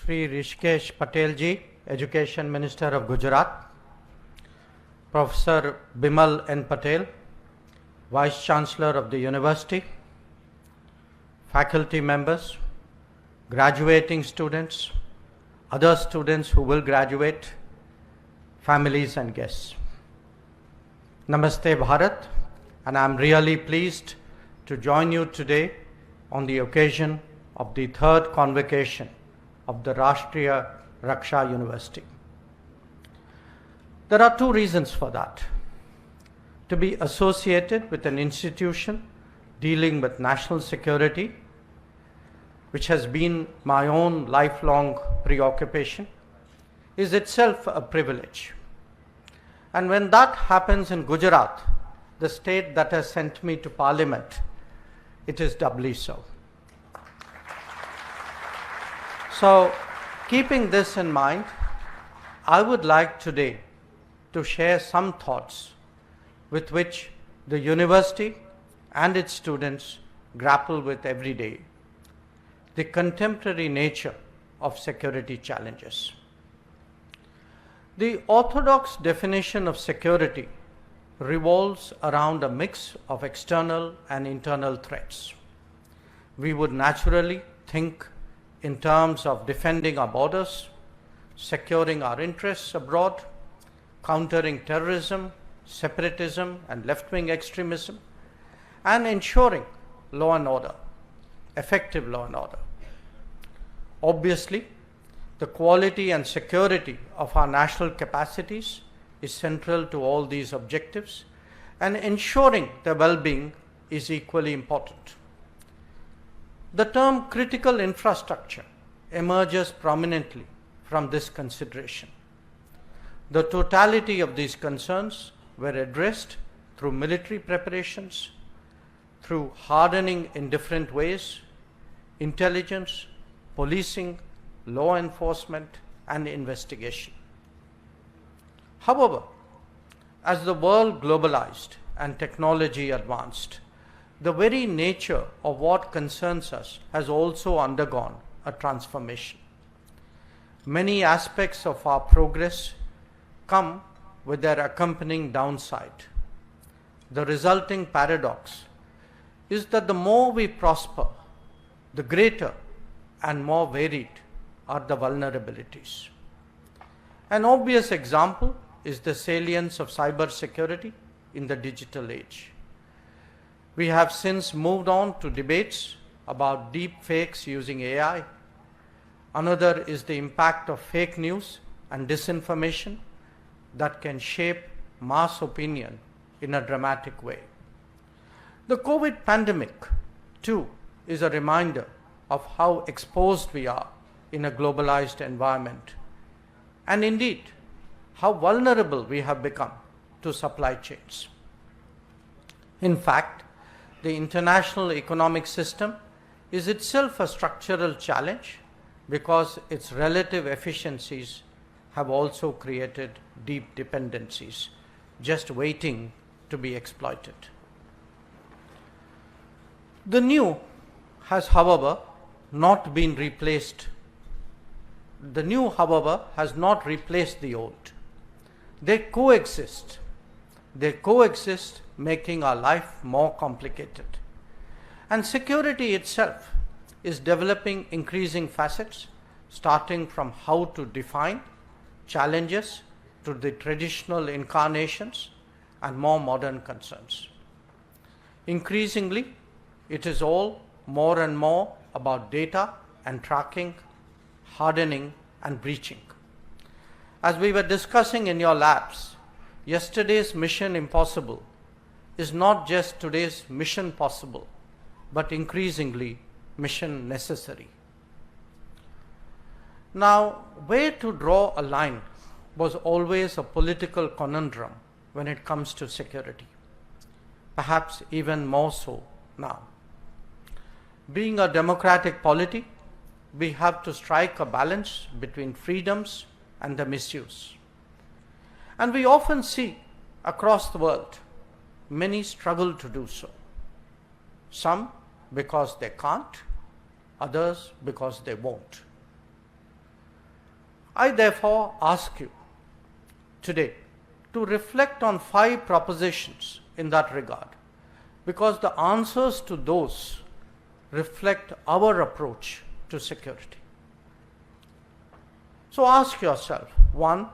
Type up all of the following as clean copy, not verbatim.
Shri Rishikesh Patelji, Education Minister of Gujarat, Professor Bimal N. Patel, Vice Chancellor of the University, faculty members, graduating students, other students who will graduate, families and guests. Namaste Bharat, and I am really pleased to join you today on the occasion of the third convocation of the Rashtriya Raksha University. There are two reasons for that. To be associated with an institution dealing with national security, which has been my own lifelong preoccupation, is itself a privilege. And when that happens in Gujarat, the state that has sent me to Parliament, it is doubly so. So, keeping this in mind, I would like today to share some thoughts with which the university and its students grapple with every day, the contemporary nature of security challenges. The orthodox definition of security revolves around a mix of external and internal threats. We would naturally think in terms of defending our borders, securing our interests abroad, countering terrorism, separatism and left-wing extremism, and ensuring law and order, effective law and order. Obviously, the quality and security of our national capacities is central to all these objectives, and ensuring their well-being is equally important. The term critical infrastructure emerges prominently from this consideration. The totality of these concerns were addressed through military preparations, through hardening in different ways, intelligence, policing, law enforcement, and investigation. However, as the world globalized and technology advanced, the very nature of what concerns us has also undergone a transformation. Many aspects of our progress come with their accompanying downside. The resulting paradox is that the more we prosper, the greater and more varied are the vulnerabilities. An obvious example is the salience of cybersecurity in the digital age. We have since moved on to debates about deep fakes using AI. Another is the impact of fake news and disinformation that can shape mass opinion in a dramatic way. The COVID pandemic, too, is a reminder of how exposed we are in a globalized environment, and indeed, how vulnerable we have become to supply chains. In fact, the international economic system is itself a structural challenge because its relative efficiencies have also created deep dependencies, just waiting to be exploited. The new has, however, not replaced the old. They coexist. Making our life more complicated. And security itself is developing increasing facets, starting from how to define challenges to the traditional incarnations and more modern concerns. Increasingly, it is all more and more about data and tracking, hardening and breaching. As we were discussing in your labs, yesterday's mission impossible is not just today's mission possible, but increasingly mission necessary. Now, where to draw a line was always a political conundrum when it comes to security, perhaps even more so now. Being a democratic polity, we have to strike a balance between freedoms and the misuse. And we often see across the world many struggle to do so. Some because they can't, others because they won't. I therefore ask you today to reflect on 5 propositions in that regard, because the answers to those reflect our approach to security. So ask yourself, 1,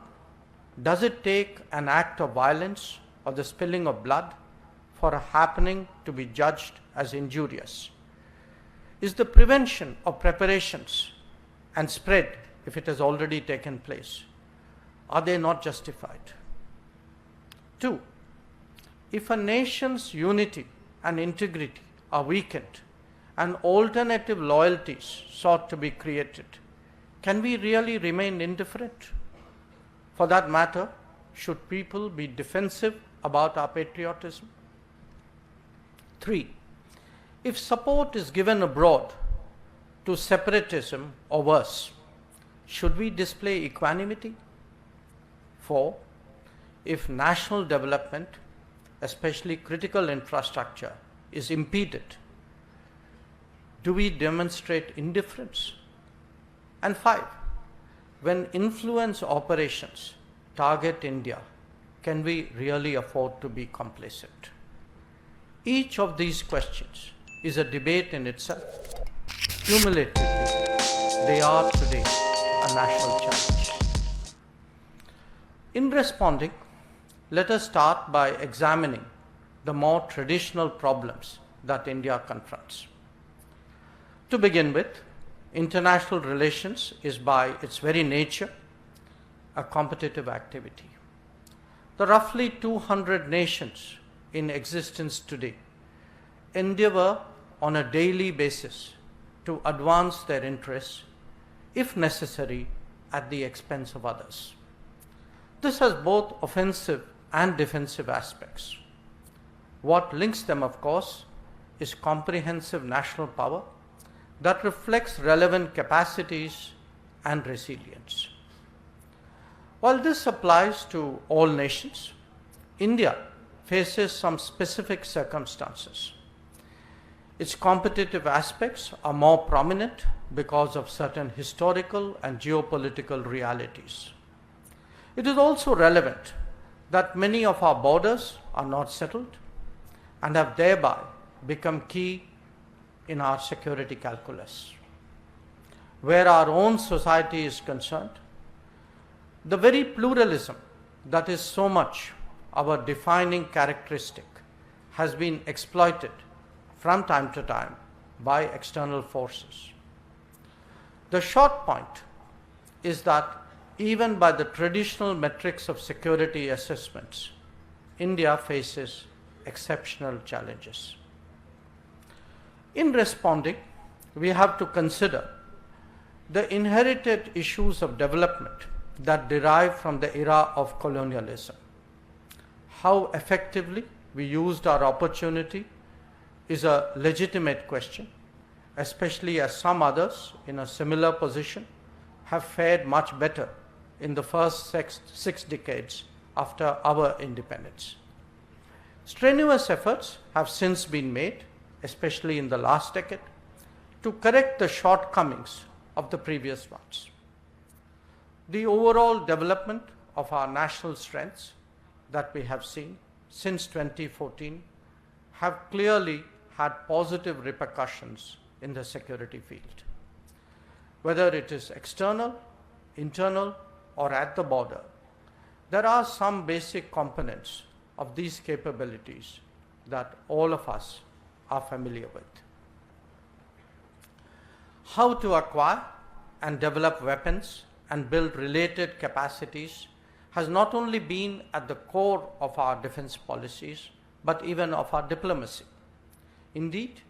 does it take an act of violence or the spilling of blood for a happening to be judged as injurious? Is the prevention of preparations and spread, if it has already taken place, are they not justified? 2, if a nation's unity and integrity are weakened and alternative loyalties sought to be created, can we really remain indifferent? For that matter, should people be defensive about our patriotism? 3, if support is given abroad to separatism or worse, should we display equanimity? 4, if national development, especially critical infrastructure, is impeded, do we demonstrate indifference? And 5, when influence operations target India, can we really afford to be complacent? Each of these questions is a debate in itself. Cumulatively, they are today a national challenge. In responding, let us start by examining the more traditional problems that India confronts. To begin with, international relations is by its very nature a competitive activity. The roughly 200 nations in existence today endeavor on a daily basis to advance their interests, if necessary, at the expense of others. This has both offensive and defensive aspects. What links them, of course, is comprehensive national power that reflects relevant capacities and resilience. While this applies to all nations, India faces some specific circumstances. Its competitive aspects are more prominent because of certain historical and geopolitical realities. It is also relevant that many of our borders are not settled and have thereby become key in our security calculus. Where our own society is concerned, the very pluralism that is so much our defining characteristic has been exploited from time to time by external forces. The short point is that even by the traditional metrics of security assessments, India faces exceptional challenges. In responding, we have to consider the inherited issues of development that derive from the era of colonialism. How effectively we used our opportunity is a legitimate question, especially as some others in a similar position have fared much better in the first six decades after our independence. Strenuous efforts have since been made, especially in the last decade, to correct the shortcomings of the previous ones. The overall development of our national strengths that we have seen since 2014 have clearly had positive repercussions in the security field. Whether it is external, internal, or at the border, there are some basic components of these capabilities that all of us are familiar with. How to acquire and develop weapons and build related capacities has not only been at the core of our defense policies, but even of our diplomacy. Indeed,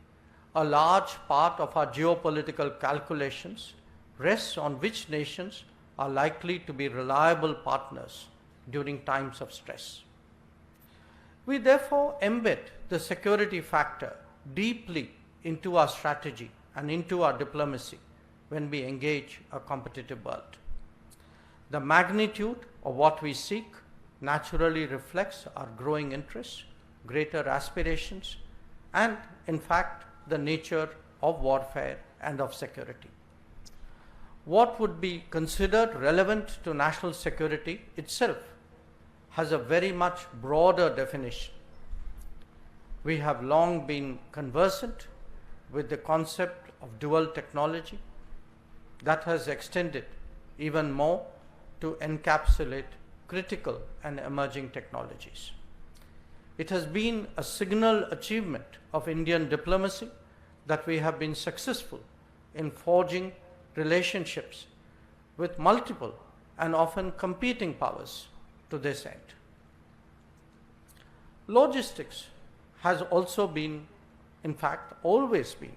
a large part of our geopolitical calculations rests on which nations are likely to be reliable partners during times of stress. We therefore embed the security factor deeply into our strategy and into our diplomacy when we engage a competitive world. The magnitude of what we seek naturally reflects our growing interests, greater aspirations, and in fact, the nature of warfare and of security. what would be considered relevant to national security itself has a very much broader definition. We have long been conversant with the concept of dual technology that has extended even more to encapsulate critical and emerging technologies. It has been a signal achievement of Indian diplomacy that we have been successful in forging relationships with multiple and often competing powers to this end. Logistics has also been, in fact, always been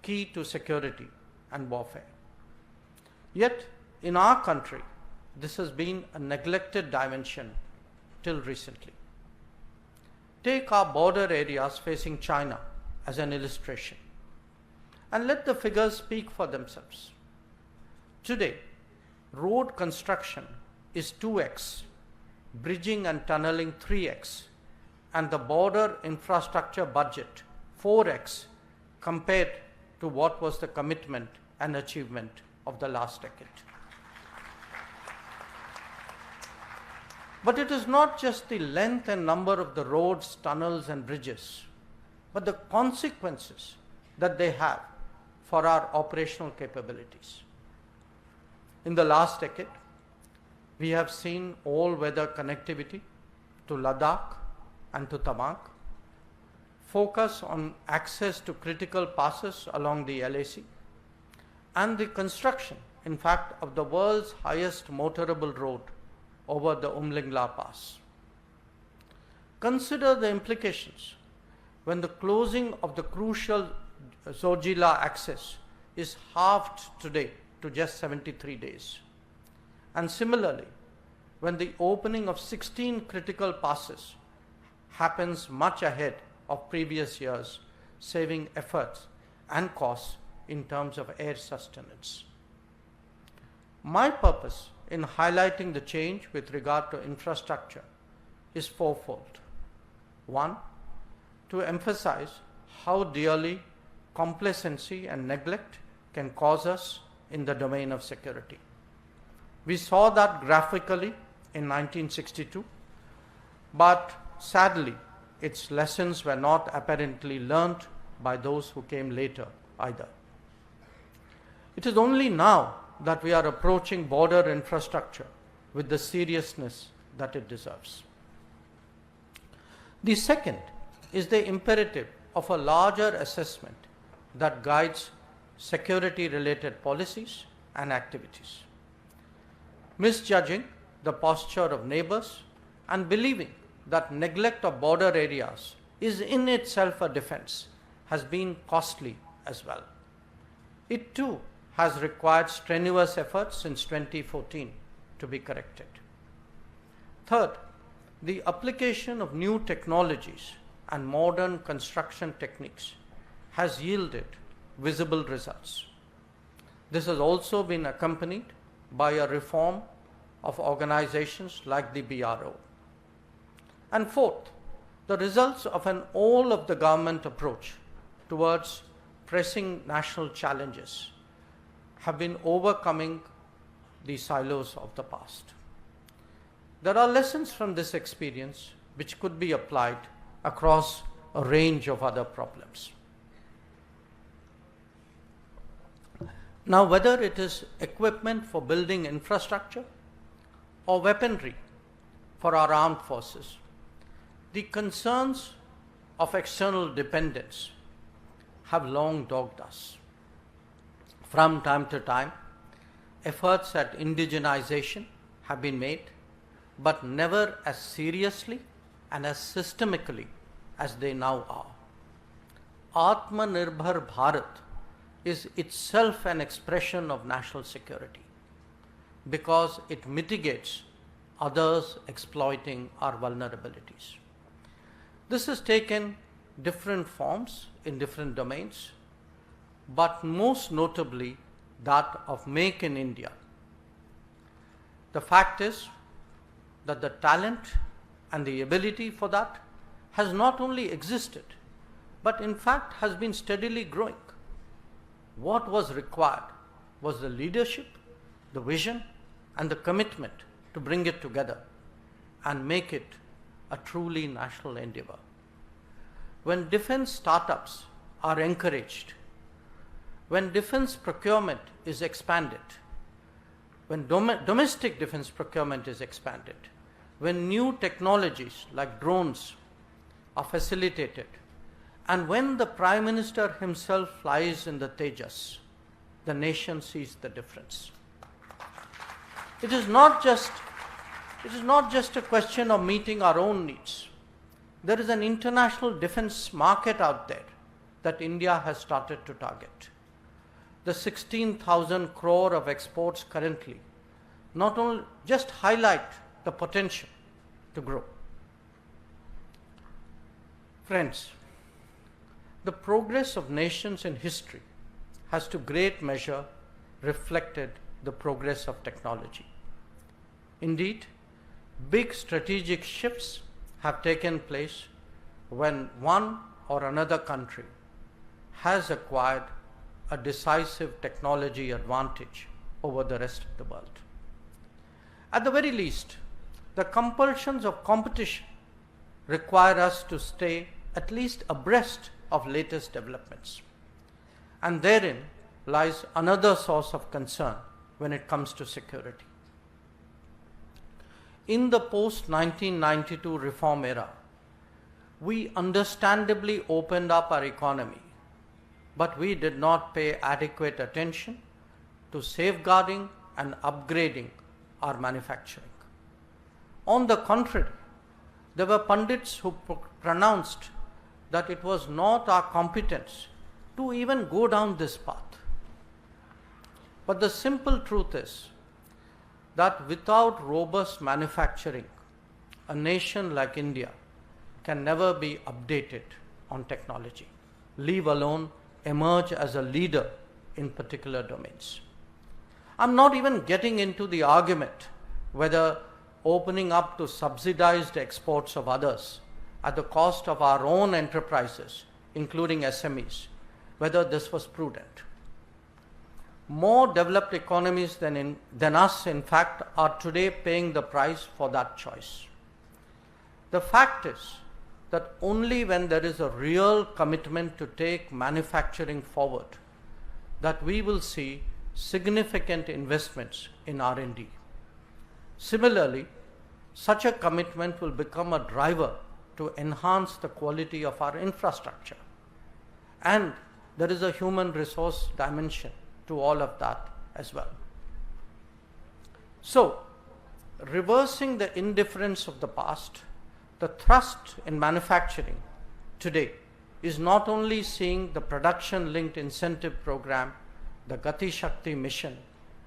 key to security and warfare. Yet, in our country, this has been a neglected dimension till recently. Take our border areas facing China as an illustration, and let the figures speak for themselves. Today, road construction is 2x, bridging and tunneling 3x, and the border infrastructure budget 4x compared to what was the commitment and achievement of the last decade. But it is not just the length and number of the roads, tunnels, and bridges, but the consequences that they have for our operational capabilities. In the last decade, we have seen all-weather connectivity to Ladakh and to Tawang, focus on access to critical passes along the LAC, and the construction, in fact, of the world's highest motorable road over the Umlingla Pass. Consider the implications when the closing of the crucial Zojila access is halved today to just 73 days. And similarly, when the opening of 16 critical passes happens much ahead of previous years, saving efforts and costs in terms of air sustenance. My purpose in highlighting the change with regard to infrastructure is fourfold. One, to emphasize how dearly complacency and neglect can cause us in the domain of security. We saw that graphically in 1962, but sadly, its lessons were not apparently learnt by those who came later either. It is only now that we are approaching border infrastructure with the seriousness that it deserves. The second is the imperative of a larger assessment that guides security-related policies and activities. Misjudging the posture of neighbors and believing that neglect of border areas is in itself a defense has been costly as well. It too has required strenuous efforts since 2014 to be corrected. Third, the application of new technologies and modern construction techniques has yielded visible results. This has also been accompanied by a reform of organizations like the BRO. And fourth, the results of an all of the government approach towards pressing national challenges have been overcoming the silos of the past. There are lessons from this experience which could be applied across a range of other problems. Now, whether it is equipment for building infrastructure or weaponry for our armed forces, the concerns of external dependence have long dogged us. From time to time, efforts at indigenization have been made, but never as seriously and as systemically as they now are. Atmanirbhar Bharat is itself an expression of national security because it mitigates others exploiting our vulnerabilities. This has taken different forms in different domains, but most notably that of Make in India. The fact is that the talent and the ability for that has not only existed, but in fact has been steadily growing. What was required was the leadership, the vision, and the commitment to bring it together and make it a truly national endeavor. When defense startups are encouraged, when defense procurement is expanded, when domestic defense procurement is expanded, when new technologies like drones are facilitated, and when the Prime Minister himself flies in the Tejas, the nation sees the difference. It is not just a question of meeting our own needs. There is an international defense market out there that India has started to target. The 16,000 crore of exports currently not only just highlight the potential to grow. Friends, the progress of nations in history has to great measure reflected the progress of technology. Indeed, big strategic shifts have taken place when one or another country has acquired a decisive technology advantage over the rest of the world. At the very least, the compulsions of competition require us to stay at least abreast of latest developments. And therein lies another source of concern when it comes to security. In the post-1992 reform era, we understandably opened up our economy, but we did not pay adequate attention to safeguarding and upgrading our manufacturing. On the contrary, there were pundits who pronounced that it was not our competence to even go down this path. But the simple truth is that without robust manufacturing, a nation like India can never be updated on technology, leave alone emerge as a leader in particular domains. I'm not even getting into the argument whether opening up to subsidized exports of others at the cost of our own enterprises, including SMEs, whether this was prudent. More developed economies than us, in fact, are today paying the price for that choice. The fact is that only when there is a real commitment to take manufacturing forward that we will see significant investments in R&D. Similarly, such a commitment will become a driver to enhance the quality of our infrastructure. And there is a human resource dimension to all of that as well. So, reversing the indifference of the past, the thrust in manufacturing today is not only seeing the production-linked incentive program, the Gati Shakti mission,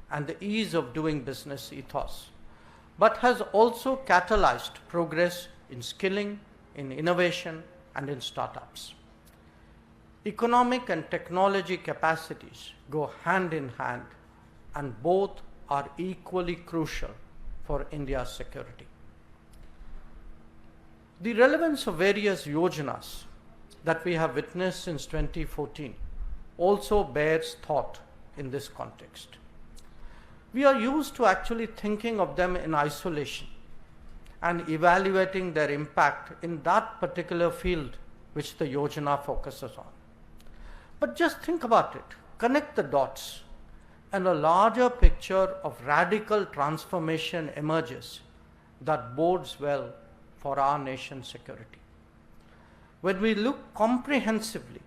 and the ease of doing business ethos, but has also catalyzed progress in skilling, in innovation, and in startups. Economic and technology capacities go hand in hand, and both are equally crucial for India's security. The relevance of various yojanas that we have witnessed since 2014 also bears thought in this context. We are used to actually thinking of them in isolation and evaluating their impact in that particular field which the yojana focuses on. But just think about it, connect the dots, and a larger picture of radical transformation emerges that bodes well for our nation's security. When we look comprehensively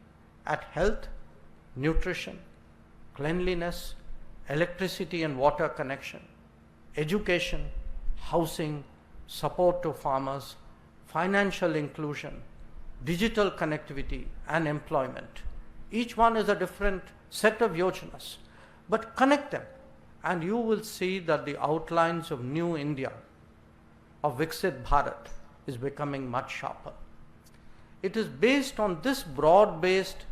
at health, nutrition, cleanliness, electricity and water connection, education, housing, support to farmers, financial inclusion, digital connectivity, and employment, each one is a different set of yojanas, but connect them and you will see that the outlines of New India, of Viksit Bharat, is becoming much sharper. It is based on this broad-based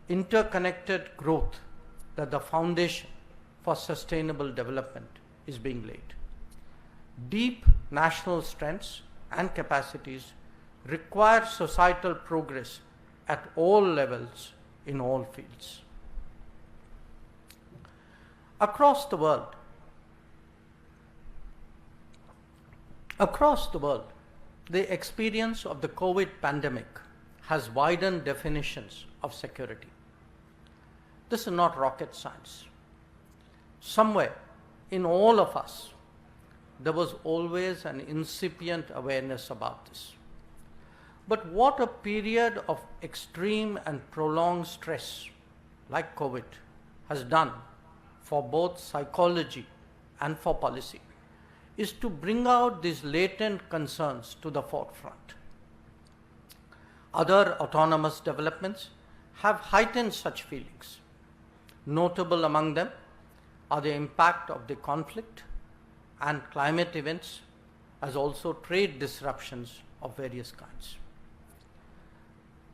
interconnected growth that the foundation for sustainable development is being laid. Deep national strengths and capacities require societal progress at all levels in all fields. Across the world, the experience of the COVID pandemic has widened definitions of security. This is not rocket science. Somewhere in all of us, there was always an incipient awareness about this. But what a period of extreme and prolonged stress, like COVID, has done for both psychology and for policy is to bring out these latent concerns to the forefront. Other autonomous developments have heightened such feelings. Notable among them are the impact of the conflict and climate events, as also trade disruptions of various kinds.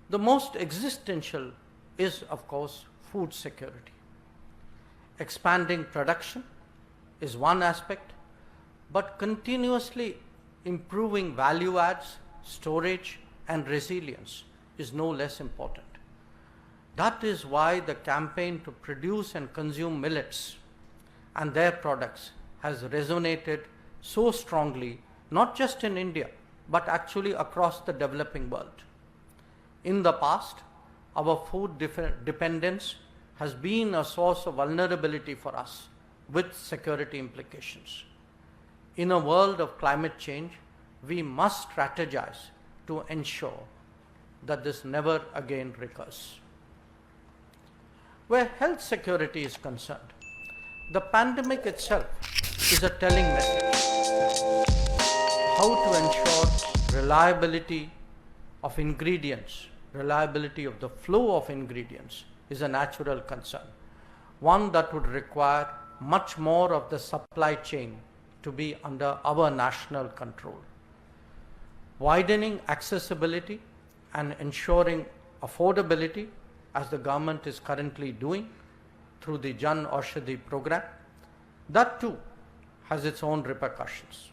The most existential is, of course, food security. Expanding production is one aspect, but continuously improving value adds, storage, and resilience is no less important. That is why the campaign to produce and consume millets and their products has resonated so strongly, not just in India, but actually across the developing world. In the past, our food dependence has been a source of vulnerability for us with security implications. In a world of climate change, we must strategize to ensure that this never again recurs. Where health security is concerned, the pandemic itself is a telling message. How to ensure reliability of ingredients, reliability of the flow of ingredients is a natural concern, one that would require much more of the supply chain to be under our national control. Widening accessibility and ensuring affordability, as the government is currently doing through the Jan Aushadhi program, that too has its own repercussions.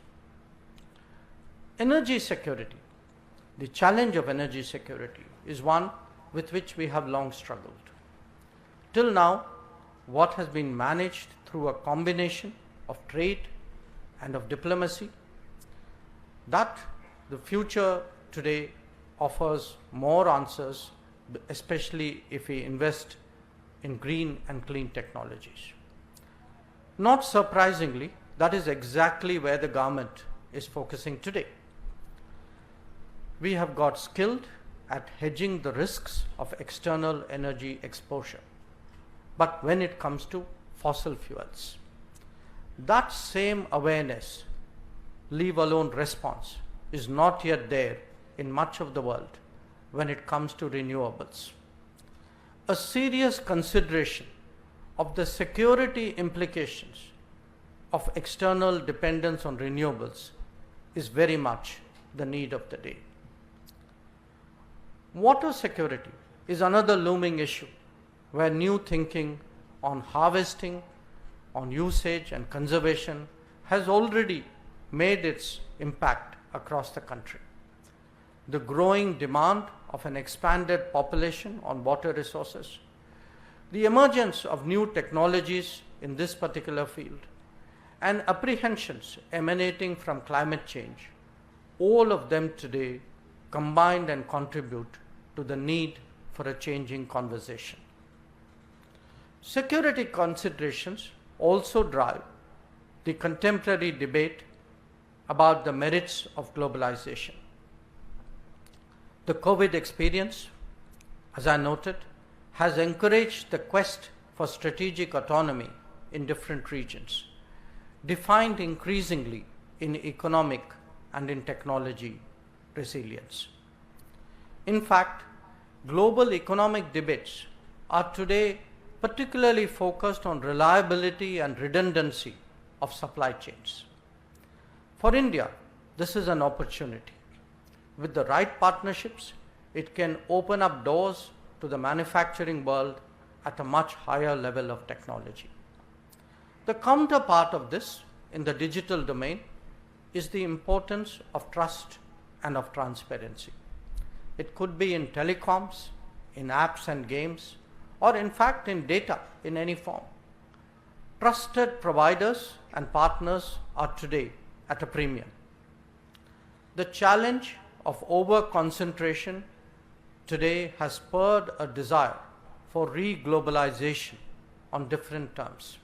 Energy security, the challenge of energy security is one with which we have long struggled. Till now, what has been managed through a combination of trade and of diplomacy, that the future today offers more answers, especially if we invest in green and clean technologies. Not surprisingly, that is exactly where the government is focusing today. We have got skilled at hedging the risks of external energy exposure. But when it comes to fossil fuels, that same awareness, leave alone response, is not yet there in much of the world when it comes to renewables. A serious consideration of the security implications of external dependence on renewables is very much the need of the day. Water security is another looming issue where new thinking on harvesting, on usage and conservation has already made its impact across the country. The growing demand of an expanded population on water resources, the emergence of new technologies in this particular field, and apprehensions emanating from climate change, all of them today combine and contribute to the need for a changing conversation. Security considerations also drive the contemporary debate about the merits of globalization. The COVID experience, as I noted, has encouraged the quest for strategic autonomy in different regions, defined increasingly in economic and in technology resilience. In fact, global economic debates are today particularly focused on reliability and redundancy of supply chains. For India, this is an opportunity. With the right partnerships, it can open up doors to the manufacturing world at a much higher level of technology. The counterpart of this in the digital domain is the importance of trust and of transparency. It could be in telecoms, in apps and games, or in fact in data in any form. Trusted providers and partners are today at a premium. The challenge of over-concentration today has spurred a desire for re-globalization on different terms.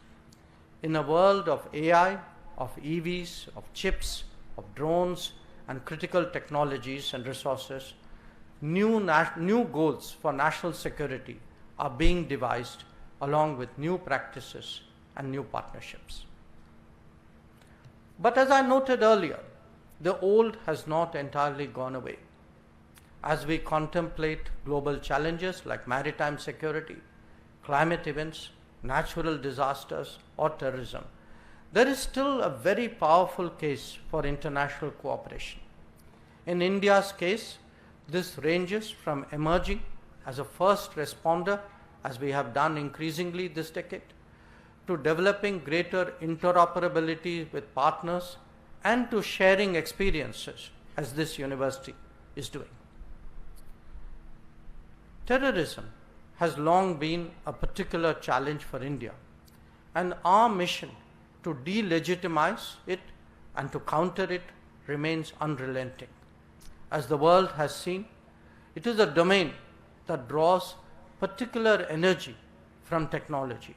In a world of AI, of EVs, of chips, of drones, and critical technologies and resources, new goals for national security are being devised along with new practices and new partnerships. But as I noted earlier, the old has not entirely gone away. As we contemplate global challenges like maritime security, climate events, natural disasters, or terrorism, there is still a very powerful case for international cooperation. In India's case, this ranges from emerging as a first responder, as we have done increasingly this decade, to developing greater interoperability with partners and to sharing experiences, as this university is doing. Terrorism has long been a particular challenge for India, and our mission to delegitimize it and to counter it remains unrelenting. As the world has seen, it is a domain that draws particular energy from technology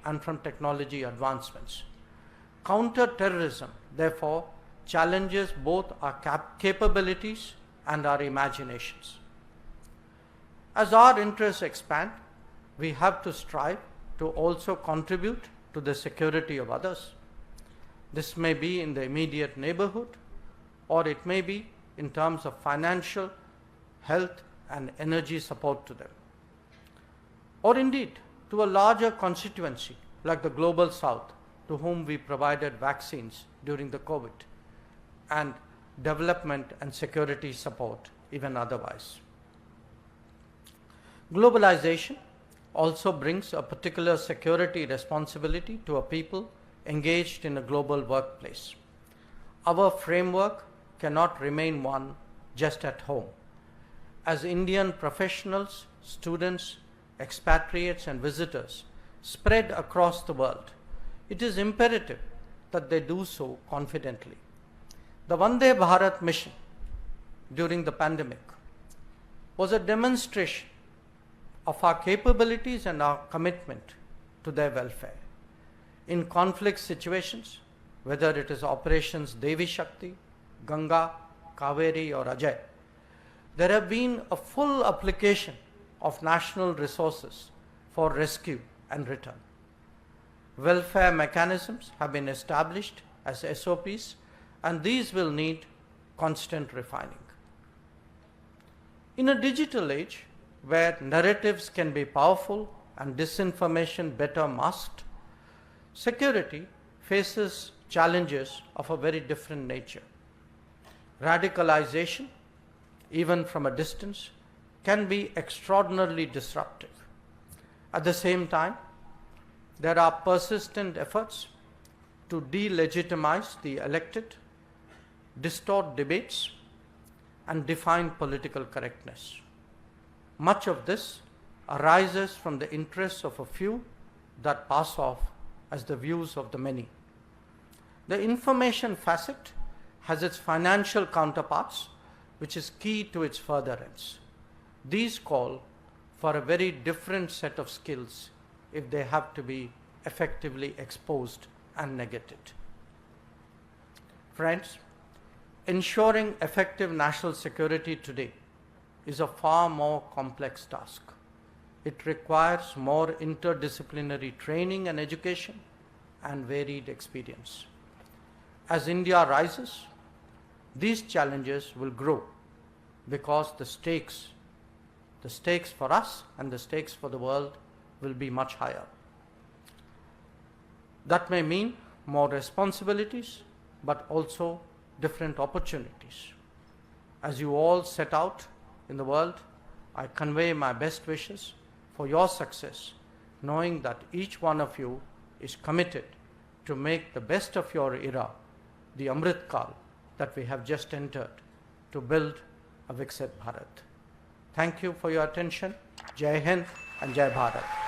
and from technology advancements. Counter-terrorism, therefore, challenges both our capabilities and our imaginations. As our interests expand, we have to strive to also contribute to the security of others. This may be in the immediate neighborhood, or it may be in terms of financial, health, and energy support to them. Or indeed, to a larger constituency like the Global South, to whom we provided vaccines during the COVID, and development and security support even otherwise. Globalization also brings a particular security responsibility to a people engaged in a global workplace. Our framework cannot remain one just at home. As Indian professionals, students, expatriates, and visitors spread across the world, it is imperative that they do so confidently. The Vande Bharat mission during the pandemic was a demonstration of our capabilities and our commitment to their welfare. In conflict situations, whether it is operations Devi Shakti, Ganga, Kaveri, or Ajay, there have been a full application of national resources for rescue and return. Welfare mechanisms have been established as SOPs, and these will need constant refining. In a digital age, where narratives can be powerful and disinformation better masked, security faces challenges of a very different nature. Radicalization, even from a distance, can be extraordinarily disruptive. At the same time, there are persistent efforts to delegitimize the elected, distort debates, and define political correctness. Much of this arises from the interests of a few that pass off as the views of the many. The information facet has its financial counterparts, which is key to its furtherance. These call for a very different set of skills if they have to be effectively exposed and negated. Friends, ensuring effective national security today is a far more complex task. It requires more interdisciplinary training and education and varied experience. As India rises, these challenges will grow because the stakes for us and the stakes for the world will be much higher. That may mean more responsibilities, but also different opportunities. As you all set out in the world, I convey my best wishes for your success, knowing that each one of you is committed to make the best of your era, the Amrit Kal that we have just entered, to build a Viksit Bharat. Thank you for your attention. Jai Hind and Jai Bharat.